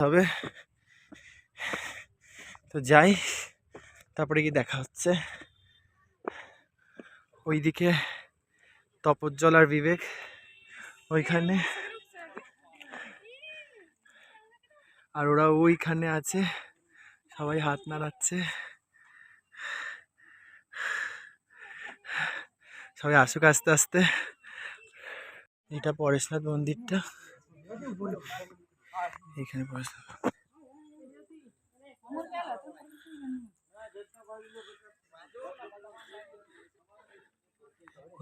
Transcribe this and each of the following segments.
তবে তো যাই, তারপরে কি দেখা হচ্ছে। ওইদিকে তপজ্জল আর বিবেক ওইখানে, আর ওরা ওইখানে আছে, সবাই হাত নাড়াচ্ছে। সবাই আসুক আস্তে আস্তে। এটা পরেশনাথ মন্দিরটা, এখানে পরেশনাথ।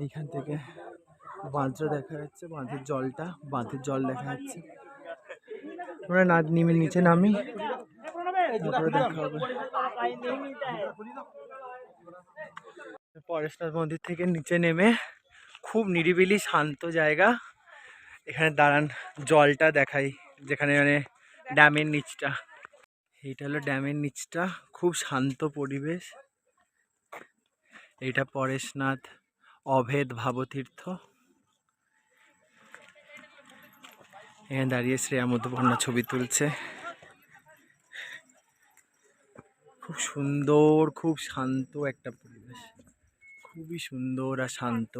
এইখান থেকে বাঁধটা দেখা যাচ্ছে, বাঁধের জলটা, বাঁধের জল দেখা যাচ্ছে। আমরা নিচে নামি, তারপরে দেখা হবে। পরেশনাথ মন্দির থেকে নিচে নেমে খুব নিরিবিলি শান্ত জায়গা, এখানে দাঁড়ান, জলটা দেখাই, যেখানে মানে ড্যামের নিচটা। এইটা হলো ড্যামের নিচটা, খুব শান্ত পরিবেশ। এইটা পরেশনাথ অভেদ ভাবতীর্থ। এখানে দাঁড়িয়ে শ্রেয়া মধুপর্ণা ছবি তুলছে। খুব সুন্দর, খুব শান্ত একটা পরিবেশ, খুবই সুন্দর আর শান্ত।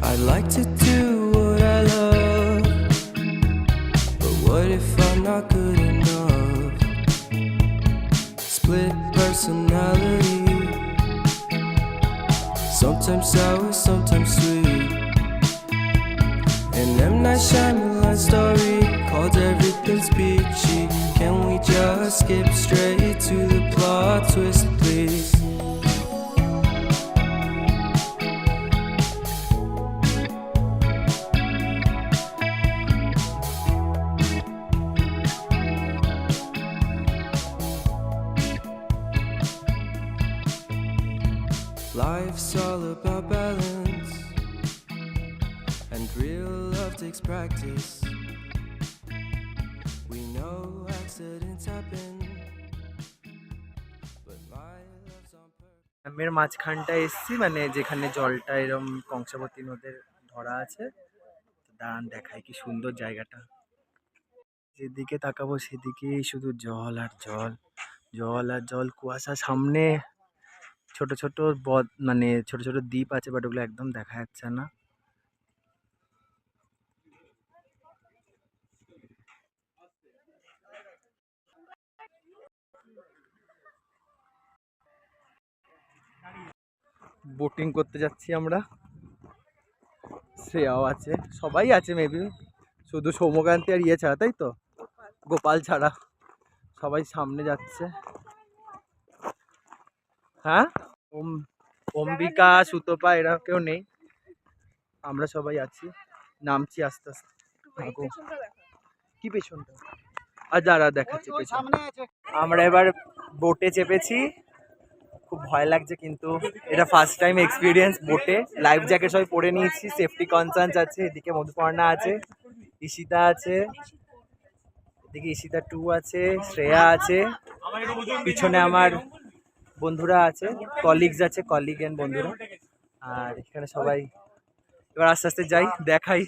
I'd like to do what I love, but what if I'm not good enough? Split personality, sometimes sour, sometimes sweet. An M. Night Shyamalan story called Everything's Peachy. Can we just skip straight to the plot twist, please? Life's all about balance, and real love takes practice. We know accidents happen, but my love's on purpose. ড্যামের মাঝখানটা এসছি, মানে যেখানে জলটা এরম কংসাবতী নদের ধরা আছে। দাঁড়ান দেখায় কি সুন্দর জায়গাটা। যেদিকে তাকাবো সেদিকেই শুধু জল আর জল, জল আর জল, কুয়াশা। সামনে ছোট ছোট মানে ছোট ছোট দ্বীপ আছে, বাট ওগুলো একদম দেখা যাচ্ছে না। বোটিং করতে যাচ্ছি আমরা, শ্রেয়াও আছে, সবাই আছে মেবি, শুধু সৌম্যকান্তি আর ইয়ে ছাড়া, তাই তো গোপাল ছাড়া সবাই সামনে যাচ্ছে। হ্যাঁ, অম্বিকা, সুতপা এরা কেউ নেই, আমরা সবাই আছি, নামছি আস্তে আস্তে। কি পেছনটা? আর যারা দেখাচ্ছি পেছন। আমরা এবার বোটে চেপেছি, খুব ভয় লাগছে, কিন্তু এটা ফার্স্ট টাইম এক্সপিরিয়েন্স বোটে। লাইফ জ্যাকেট সবাই পরে নিয়েছি, সেফটি কনসার্নস আছে। এদিকে মধুপর্ণা আছে, ঈশিতা আছে, এদিকে ঈশিতা 2 আছে, শ্রেয়া আছে, পিছনে আমার বন্ধুরা আছে, কলিগস আছে, কলিগ এন্ড বন্ধুরা। আর এখানে সবাই। এবার আস্তে আস্তে যাই, দেখাই।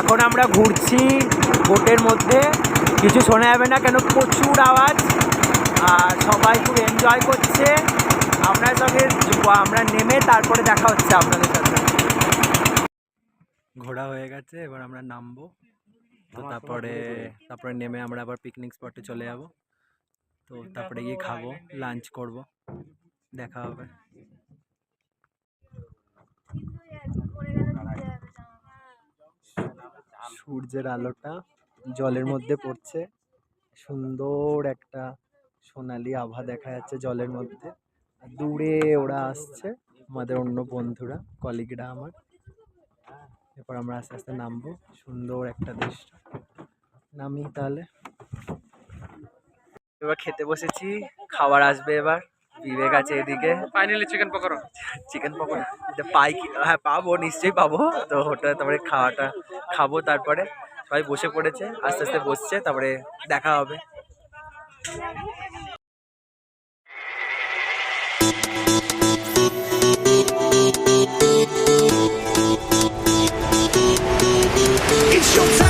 এখন আমরা ঘুরছি বোটের মধ্যে, কিছু শোনা যাবে না কেন প্রচুর আওয়াজ, আর সবাই খুব এনজয় করছে। আপনার সঙ্গে আমরা নেমে তারপরে দেখা হচ্ছে আপনাদের সাথে। ঘোরা হয়ে গেছে, এবার আমরা নামবো, তো তারপরে নেমে আমরা আবার পিকনিক স্পটে চলে যাব। তো তারপরে গিয়ে খাবো, লাঞ্চ করব, দেখা হবে। সূর্যের আলোটা জলের মধ্যে পড়ছে, সুন্দর একটা সোনালি আভা দেখা যাচ্ছে জলের মধ্যে। দূরে ওরা আসছে, আমাদের অন্য বন্ধুরা, কলিগরা আমার। এরপর আমরা আস্তে আস্তে নামবো, সুন্দর একটা দৃশ্য। নামি তাহলে। এবার খেতে বসেছি, খাবার আসবে এবার। বিবেক আছে এদিকে। Finally chicken pakora. Chicken pakora পাই কি? হ্যাঁ পাবো, নিশ্চয়ই পাবো। তো হোটেলে তারপরে খাওয়াটা খাবো, তারপরে সবাই বসে পড়েছে, আস্তে আস্তে বসছে, তারপরে দেখা হবে। It's your time.